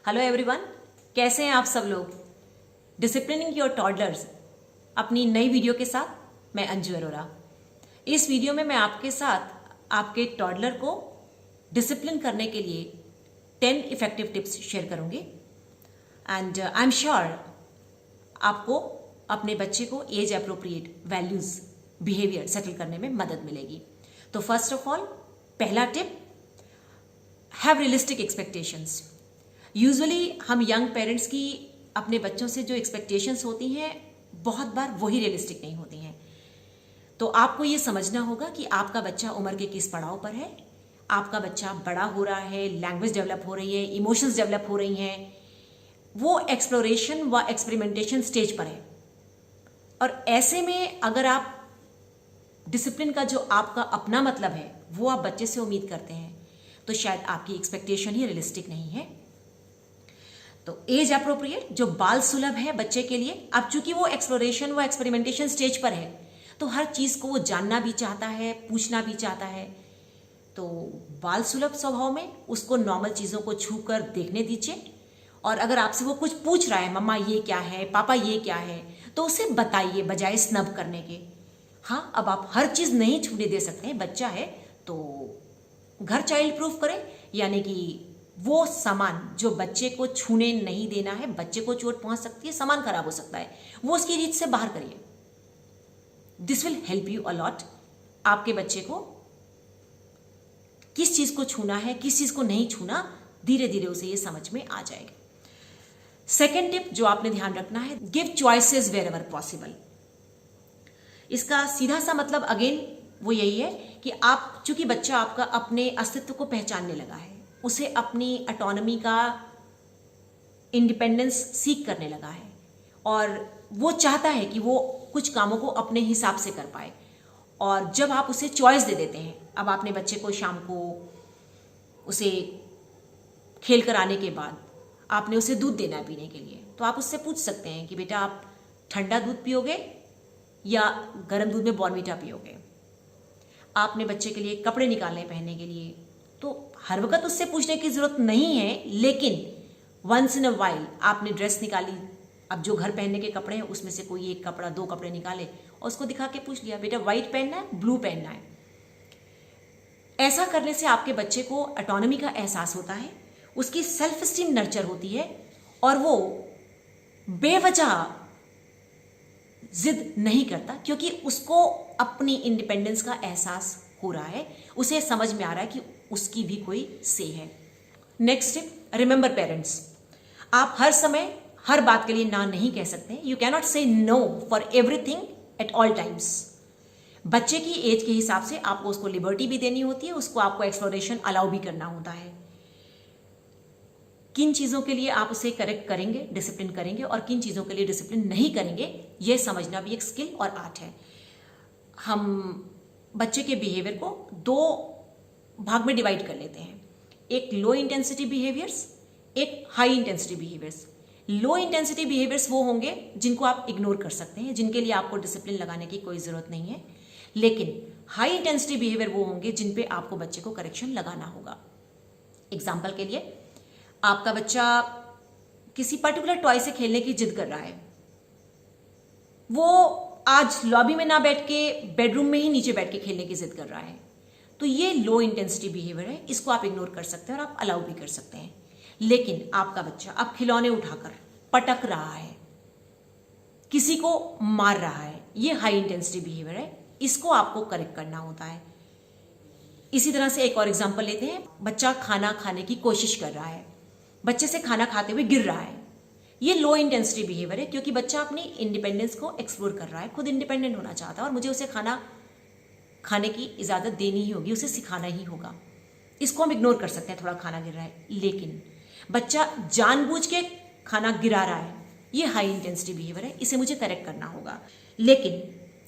Hello everyone, कैसे हैं आप सब लोग। डिसिप्लिनिंग योर टॉडलर्स अपनी नई वीडियो के साथ मैं अंजू अरोरा। इस वीडियो में मैं आपके साथ आपके टॉडलर को डिसिप्लिन करने के लिए 10 इफेक्टिव टिप्स शेयर करूंगी एंड आई एम श्योर आपको अपने बच्चे को age appropriate values behaviour settle करने में मदद मिलेगी। तो फर्स्ट ऑफ ऑल, पहला tip, have realistic expectations. Usually हम यंग पेरेंट्स की अपने बच्चों से जो एक्सपेक्टेशंस होती हैं बहुत बार वही रियलिस्टिक नहीं होती हैं। तो आपको ये समझना होगा कि आपका बच्चा उम्र के किस पड़ाव पर है, आपका बच्चा बड़ा हो रहा है, लैंग्वेज डेवलप हो रही है, इमोशंस डेवलप हो रही हैं, वो एक्सप्लोरेशन व एक्सपेरिमेंटेशन स्टेज पर है। और ऐसे में अगर आप डिसिप्लिन का जो आपका अपना मतलब है वो आप बच्चे से उम्मीद करते हैं तो शायद आपकी एक्सपेक्टेशन ही रियलिस्टिक नहीं है। तो एज अप्रोप्रिएट जो बाल सुलभ है बच्चे के लिए, अब चूंकि वो एक्सप्लोरेशन व एक्सपेरिमेंटेशन स्टेज पर है तो हर चीज को वो जानना भी चाहता है, पूछना भी चाहता है। तो बाल सुलभ स्वभाव में उसको नॉर्मल चीजों को छू कर देखने दीजिए। और अगर आपसे वो कुछ पूछ रहा है, मम्मा ये क्या है, पापा ये क्या है, तो उसे बताइए बजाय स्नब करने के। हाँ, अब आप हर चीज नहीं छूने दे सकते हैं, बच्चा है तो घर चाइल्ड प्रूफ करें, यानी कि वो सामान जो बच्चे को छूने नहीं देना है, बच्चे को चोट पहुंच सकती है, सामान खराब हो सकता है, वो उसकी रीच से बाहर करिए। This will help you a lot. आपके बच्चे को किस चीज को छूना है, किस चीज को नहीं छूना, धीरे धीरे उसे ये समझ में आ जाएगा। सेकेंड टिप जो आपने ध्यान रखना है, give choices wherever possible. इसका सीधा सा मतलब अगेन वो यही है कि आप, चूंकि बच्चा आपका अपने अस्तित्व को पहचानने लगा है, उसे अपनी ऑटोनॉमी का इंडिपेंडेंस सीख करने लगा है और वो चाहता है कि वो कुछ कामों को अपने हिसाब से कर पाए। और जब आप उसे चॉइस दे देते हैं, अब आपने बच्चे को शाम को उसे खेल कर आने के बाद आपने उसे दूध देना है पीने के लिए, तो आप उससे पूछ सकते हैं कि बेटा आप ठंडा दूध पियोगे या गर्म दूध में बॉर्नवीटा पियोगे। आपने बच्चे के लिए कपड़े निकालने पहनने के लिए, तो हर वक्त उससे पूछने की जरूरत नहीं है, लेकिन वंस इन अ वाइल आपने ड्रेस निकाली, अब जो घर पहनने के कपड़े हैं उसमें से कोई एक कपड़ा, दो कपड़े निकाले और उसको दिखा के पूछ लिया, बेटा व्हाइट पहनना है, ब्लू पहनना है। ऐसा करने से आपके बच्चे को ऑटोनॉमी का एहसास होता है, उसकी सेल्फ स्टीम नर्चर होती है और वो बेवजह जिद नहीं करता, क्योंकि उसको अपनी इंडिपेंडेंस का एहसास हो रहा है, उसे समझ में आ रहा है कि उसकी भी कोई से है। Next tip, remember parents. आप हर समय हर बात के लिए ना नहीं कह सकते। You cannot say no for everything at all times. बच्चे की एज के हिसाब से आपको उसको लिबर्टी भी देनी होती है, उसको आपको एक्सप्लोरेशन अलाउ भी करना होता है। किन चीज़ों के लिए आप उसे करेक्ट करेंगे, डिसिप्लिन करेंगे, और किन चीज़ों के लिए डिसिप्लिन नहीं करेंगे, यह समझना भी एक स्किल और आर्ट है। हम बच्चे के बिहेवियर को दो भाग में डिवाइड कर लेते हैं, एक लो इंटेंसिटी बिहेवियर्स, एक high intensity behaviours. Low intensity behaviours वो होंगे जिनको आप इग्नोर कर सकते हैं, जिनके लिए आपको डिसिप्लिन लगाने की कोई ज़रूरत नहीं है। लेकिन हाई इंटेंसिटी बिहेवियर वो होंगे जिन पे आपको बच्चे को करेक्शन लगाना होगा। एग्जाम्पल के लिए, आपका बच्चा किसी पर्टिकुलर टॉय से खेलने की जिद कर रहा है, वो आज लॉबी में ना बैठ के बेडरूम में ही नीचे बैठ के खेलने की जिद कर रहा है, तो ये लो इंटेंसिटी बिहेवियर है, इसको आप इग्नोर कर सकते हैं और आप अलाउ भी कर सकते हैं। लेकिन आपका बच्चा अब खिलौने उठाकर पटक रहा है, किसी को मार रहा है, ये हाई इंटेंसिटी बिहेवियर है, इसको आपको करेक्ट करना होता है। इसी तरह से एक और एग्जांपल लेते हैं, बच्चा खाना खाने की कोशिश कर रहा है, बच्चे से खाना खाते हुए गिर रहा है, ये लो इंटेंसिटी बिहेवियर है, क्योंकि बच्चा अपनी इंडिपेंडेंस को एक्सप्लोर कर रहा है, खुद इंडिपेंडेंट होना चाहता है और मुझे उसे खाना खाने की इजाजत देनी ही होगी, उसे सिखाना ही होगा। इसको हम इग्नोर कर सकते हैं, थोड़ा खाना गिर रहा है। लेकिन बच्चा जानबूझ के खाना गिरा रहा है, ये हाई इंटेंसिटी बिहेवियर है, इसे मुझे करेक्ट करना होगा। लेकिन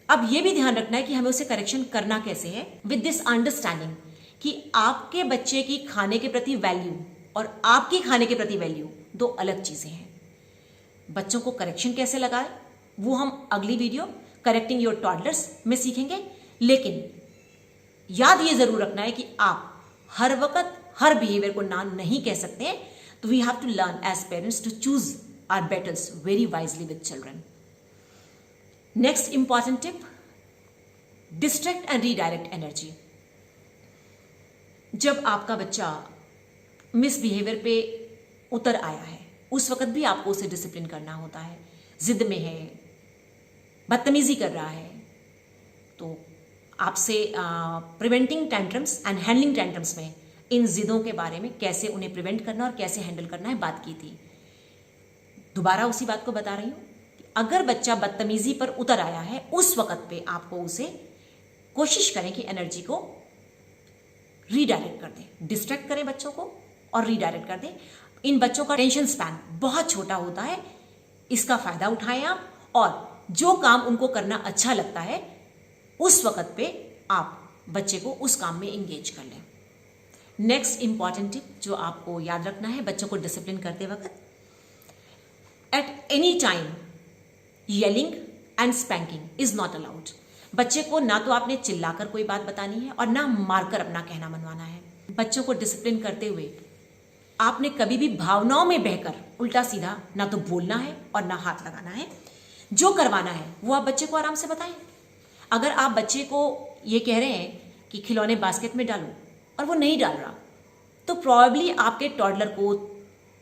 अब ये भी ध्यान रखना है कि हमें उसे करेक्शन करना कैसे है, विद दिस अंडरस्टैंडिंग कि आपके बच्चे की खाने के प्रति वैल्यू और आपकी खाने के प्रति वैल्यू दो अलग चीजें हैं। बच्चों को करेक्शन कैसे लगाए वो हम अगली वीडियो करेक्टिंग योर टॉडलर्स में सीखेंगे। लेकिन याद ये जरूर रखना है कि आप हर वक्त हर बिहेवियर को ना नहीं कह सकते हैं, तो we have to learn as parents to choose our battles very wisely with children. Next important tip, distract and redirect energy. जब आपका बच्चा मिसबिहेवियर पे उतर आया है, उस वक्त भी आपको उसे डिसिप्लिन करना होता है. जिद में है, बदतमीजी कर रहा है, तो आपसे preventing tantrums and handling tantrums में इन जिदों के बारे में कैसे उन्हें प्रिवेंट करना और कैसे हैंडल करना है बात की थी. दोबारा उसी बात को बता रही हूँ कि अगर बच्चा बदतमीजी पर उतर आया है, उस वक्त पे आपको उसे कोशिश करें कि एनर्जी को रीडायरेक्ट कर दें. डिस्ट्रैक्ट करें बच्चों को और रीडायरेक्ट कर दें. इन बच्चों का टेंशन स्पैन बहुत छोटा होता है, इसका फायदा उठाएं आप, और जो काम उनको करना अच्छा लगता है उस वक्त पे आप बच्चे को उस काम में इंगेज कर लें. नेक्स्ट इंपॉर्टेंट टिप जो आपको याद रखना है बच्चों को डिसिप्लिन करते वक्त, at any time yelling and spanking is not allowed. बच्चे को ना तो आपने चिल्लाकर कोई बात बतानी है और ना मारकर अपना कहना मनवाना है. बच्चों को डिसिप्लिन करते हुए आपने कभी भी भावनाओं में बहकर उल्टा सीधा ना तो बोलना है और ना हाथ लगाना है. जो करवाना है वो आप बच्चे को आराम से बताएं. अगर आप बच्चे को ये कह रहे हैं कि खिलौने बास्केट में डालो और वो नहीं डाल रहा, तो प्रॉब्ली आपके टॉडलर को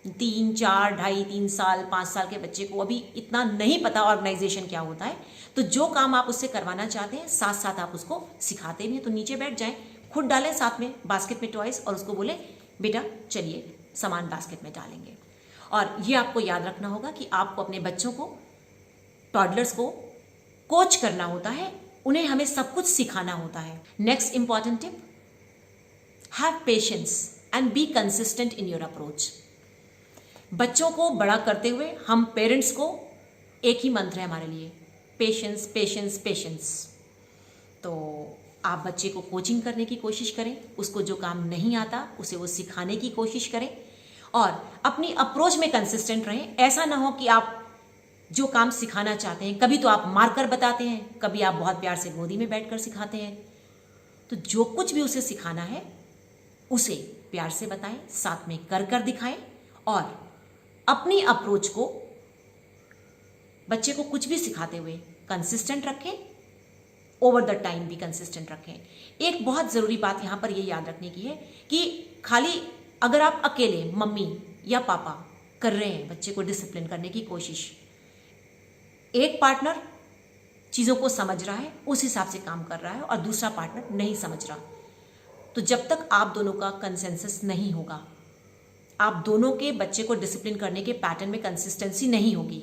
3, 4, 2.5, 3 साल 5 साल के बच्चे को अभी इतना नहीं पता ऑर्गेनाइजेशन क्या होता है. तो जो काम आप उससे करवाना चाहते हैं साथ साथ आप उसको सिखाते भी हैं. तो नीचे बैठ जाएं, खुद डालें साथ में बास्केट में टॉयज और उसको बोले बेटा चलिए सामान बास्केट में डालेंगे. और ये आपको याद रखना होगा कि आपको अपने बच्चों को, टॉडलर्स को कोच करना होता है, उन्हें हमें सब कुछ सिखाना होता है. Next important tip, have patience and be consistent in your approach. बच्चों को बड़ा करते हुए हम पेरेंट्स को एक ही मंत्र है हमारे लिए, पेशेंस पेशेंस पेशेंस. तो आप बच्चे को कोचिंग करने की कोशिश करें, उसको जो काम नहीं आता उसे वो सिखाने की कोशिश करें और अपनी अप्रोच में कंसिस्टेंट रहें. ऐसा ना हो कि आप जो काम सिखाना चाहते हैं, कभी तो आप मारकर बताते हैं, कभी आप बहुत प्यार से गोदी में बैठकर सिखाते हैं. तो जो कुछ भी उसे सिखाना है उसे प्यार से बताएं, साथ में कर दिखाएं और अपनी अप्रोच को बच्चे को कुछ भी सिखाते हुए कंसिस्टेंट रखें, ओवर द टाइम भी कंसिस्टेंट रखें. एक बहुत ज़रूरी बात यहाँ पर ये याद रखने की है कि खाली अगर आप अकेले मम्मी या पापा कर रहे हैं बच्चे को डिसिप्लिन करने की कोशिश, एक पार्टनर चीज़ों को समझ रहा है, उस हिसाब से काम कर रहा है और दूसरा पार्टनर नहीं समझ रहा, तो जब तक आप दोनों का कंसेंसस नहीं होगा, आप दोनों के बच्चे को डिसिप्लिन करने के पैटर्न में कंसिस्टेंसी नहीं होगी,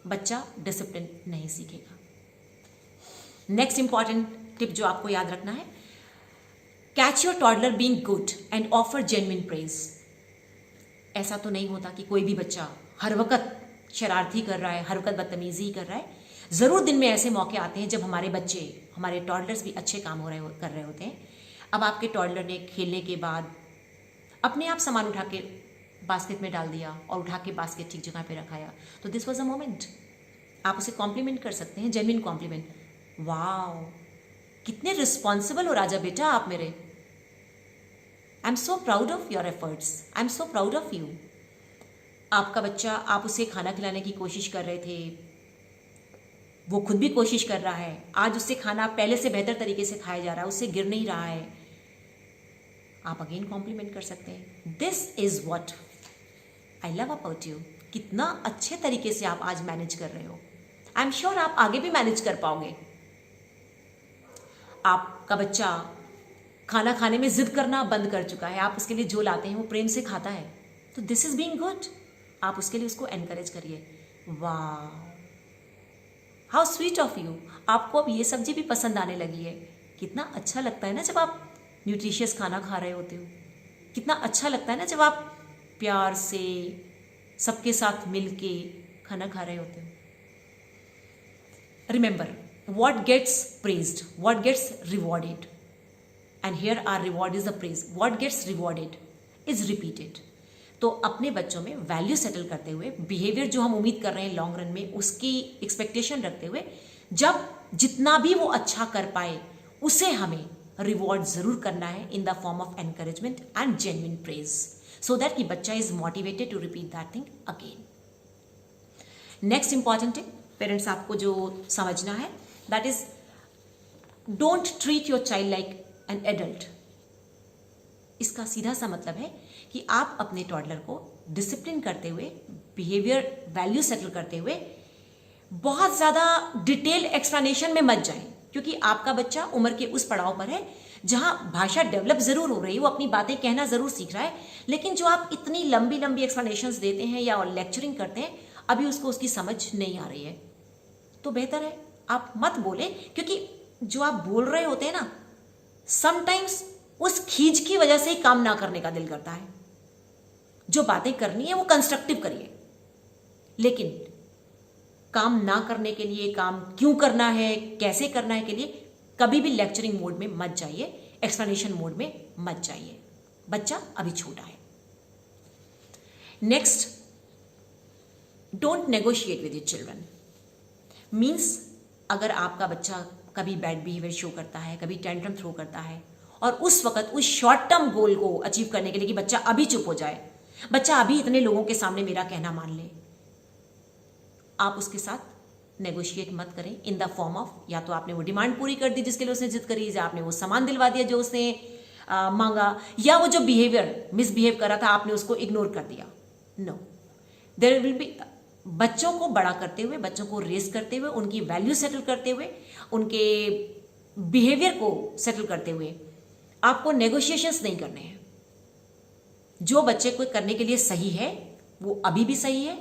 बच्चा डिसिप्लिन नहीं सीखेगा. नेक्स्ट इंपॉर्टेंट टिप जो आपको याद रखना है, catch your toddler being good and offer genuine praise. ऐसा तो नहीं होता कि कोई भी बच्चा हर वक्त शरारती कर रहा है, हर वक्त बदतमीजी कर रहा है. ज़रूर दिन में ऐसे मौके आते हैं जब हमारे बच्चे, हमारे टॉडलर्स भी अच्छे काम कर रहे होते हैं. अब आपके टॉडलर ने खेलने के बाद अपने आप सामान उठा के बास्केट में डाल दिया और उठा के बास्केट ठीक जगह पे रखाया, तो दिस वॉज अ मोमेंट. आप उसे कॉम्प्लीमेंट कर सकते हैं, जेन्युइन कॉम्प्लीमेंट. वाओ, कितने रिस्पॉन्सिबल हो राजा बेटा आप मेरे. I am so proud of your efforts, I am so proud of you. आपका बच्चा, आप उसे खाना खिलाने की कोशिश कर रहे थे, वो खुद भी कोशिश कर रहा है, आज उससे खाना पहले से बेहतर तरीके से खाया जा रहा है, उससे गिर नहीं रहा है, आप अगेन कॉम्प्लीमेंट कर सकते हैं. This is what I love about you. कितना अच्छे तरीके से आप आज मैनेज कर रहे हो. आई एम श्योर आप आगे भी मैनेज कर पाओगे. आपका बच्चा खाना खाने में जिद करना बंद कर चुका है, आप उसके लिए जो लाते हैं वो प्रेम से खाता है, तो दिस इज बीइंग गुड. आप उसके लिए उसको एनकरेज करिए. वाह, हाउ स्वीट ऑफ यू. आपको अब ये सब्जी भी पसंद आने लगी है. कितना अच्छा लगता है ना जब आप न्यूट्रिशियस खाना खा रहे होते हो. कितना अच्छा लगता है ना जब आप प्यार से सबके साथ मिलके खाना खा रहे होते हो. Remember, what gets praised, what gets rewarded, and here our reward is the praise. What gets rewarded is repeated. तो अपने बच्चों में वैल्यू सेटल करते हुए, बिहेवियर जो हम उम्मीद कर रहे हैं लॉन्ग रन में उसकी एक्सपेक्टेशन रखते हुए, जब जितना भी वो अच्छा कर पाए उसे हमें रिवॉर्ड जरूर करना है in the form of encouragement and genuine praise. so that कि बच्चा is motivated to repeat that thing again. Next important tip, parents आपको जो समझना है, that is don't treat your child like an adult. इसका सीधा सा मतलब है कि आप अपने टॉडलर को डिसिप्लिन करते हुए, बिहेवियर वैल्यू सेटल करते हुए बहुत ज़्यादा डिटेल एक्सप्लेनेशन में मत जाएं, क्योंकि आपका बच्चा उम्र के उस पड़ाव पर है जहां भाषा डेवलप जरूर हो रही है, वो अपनी बातें कहना जरूर सीख रहा है, लेकिन जो आप इतनी लंबी लंबी एक्सप्लेनेशंस देते हैं या लेक्चरिंग करते हैं, अभी उसको उसकी समझ नहीं आ रही है। तो बेहतर है आप मत बोले, क्योंकि जो आप बोल रहे होते हैं ना, समटाइम्स उस खींच की वजह से ही काम ना करने का दिल करता है। जो बातें करनी है वो कंस्ट्रक्टिव करिए, लेकिन काम ना करने के लिए, काम क्यों करना है, कैसे करना है के लिए कभी भी लेक्चरिंग मोड में मत जाइए, एक्सप्लेनेशन मोड में मत जाइए। बच्चा अभी छोटा है। Next, don't negotiate with your children. Means अगर आपका बच्चा कभी बैड बिहेवियर शो करता है, कभी टेंट्रम थ्रो करता है, और उस वक्त उस शॉर्ट टर्म गोल को अचीव करने के लिए कि बच्चा अभी चुप हो जाए, बच्चा अभी इतने लोगों के सामने मेरा कहना मान ले, आप उसके साथ नेगोशिएट मत करें इन द फॉर्म ऑफ, या तो आपने वो डिमांड पूरी कर दी जिसके लिए उसने जिद करी, या आपने वो सामान दिलवा दिया जो उसने मांगा, या वो जो बिहेवियर मिसबिहेव कर रहा था आपने उसको इग्नोर कर दिया। नो, देयर विल बी, बच्चों को बड़ा करते हुए, बच्चों को रेस करते हुए, उनकी वैल्यू सेटल करते हुए, उनके बिहेवियर को सेटल करते हुए आपको नेगोशिएशंस नहीं करने हैं। जो बच्चे को करने के लिए सही है वो अभी भी सही है,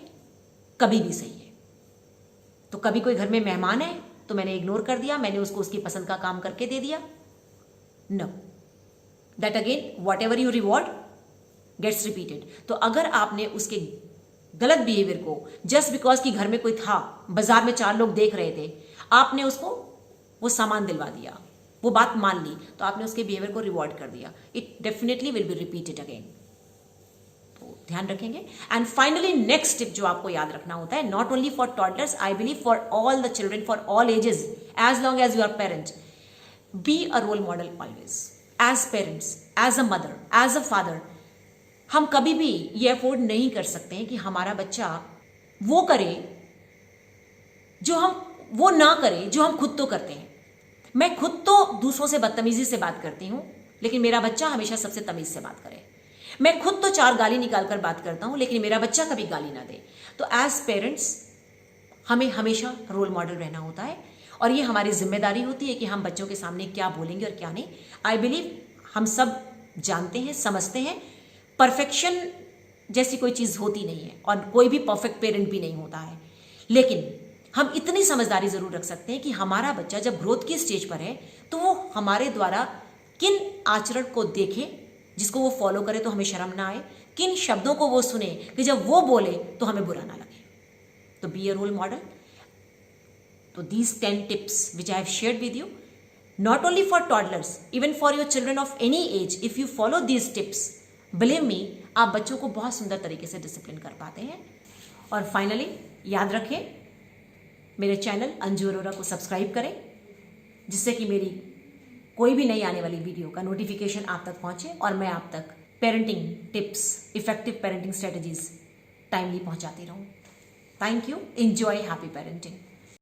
कभी भी सही है। तो कभी कोई घर में मेहमान है तो मैंने इग्नोर कर दिया, मैंने उसको उसकी पसंद का काम करके दे दिया। No, that again whatever you reward gets repeated. तो अगर आपने उसके गलत बिहेवियर को जस्ट बिकॉज कि घर में कोई था, बाजार में 4 लोग देख रहे थे, आपने उसको वो सामान दिलवा दिया, वो बात मान ली, तो आपने उसके बिहेवियर को रिवॉर्ड कर दिया, it definitely will be repeated again. ध्यान रखेंगे। एंड फाइनली नेक्स्ट टिप जो आपको याद रखना होता है, not only for toddlers, I believe for all the children, for all ages, as long as you are parent, be a role model always. As parents, as a mother, as a father, हम कभी भी ये afford नहीं कर सकते हैं कि हमारा बच्चा वो करे जो वो ना करे जो हम खुद तो करते हैं। मैं खुद तो दूसरों से बदतमीजी से बात करती हूं, लेकिन मेरा बच्चा हमेशा सबसे तमीज से बात करे। मैं खुद तो 4 गाली निकालकर बात करता हूं, लेकिन मेरा बच्चा कभी गाली ना दे। तो एज पेरेंट्स हमें हमेशा रोल मॉडल रहना होता है, और ये हमारी जिम्मेदारी होती है कि हम बच्चों के सामने क्या बोलेंगे और क्या नहीं। आई बिलीव हम सब जानते हैं, समझते हैं, परफेक्शन जैसी कोई चीज़ होती नहीं है, और कोई भी परफेक्ट पेरेंट भी नहीं होता है, लेकिन हम इतनी समझदारी जरूर रख सकते हैं कि हमारा बच्चा जब ग्रोथ की स्टेज पर है तो वो हमारे द्वारा किन आचरण को देखे जिसको वो फॉलो करे तो हमें शर्म ना आए, किन शब्दों को वो सुने कि जब वो बोले तो हमें बुरा ना लगे। तो बी अ रोल मॉडल। तो these 10 tips which I have shared with you, not only for toddlers, even for your children of any age, if you follow these tips, believe me, आप बच्चों को बहुत सुंदर तरीके से डिसिप्लिन कर पाते हैं। और फाइनली याद रखें, मेरे चैनल अंजू अरोरा को सब्सक्राइब करें, जिससे कि मेरी कोई भी नई आने वाली वीडियो का नोटिफिकेशन आप तक पहुंचे और मैं आप तक parenting tips, effective parenting strategies timely पहुंचाती रहूं। Thank you, enjoy, happy parenting.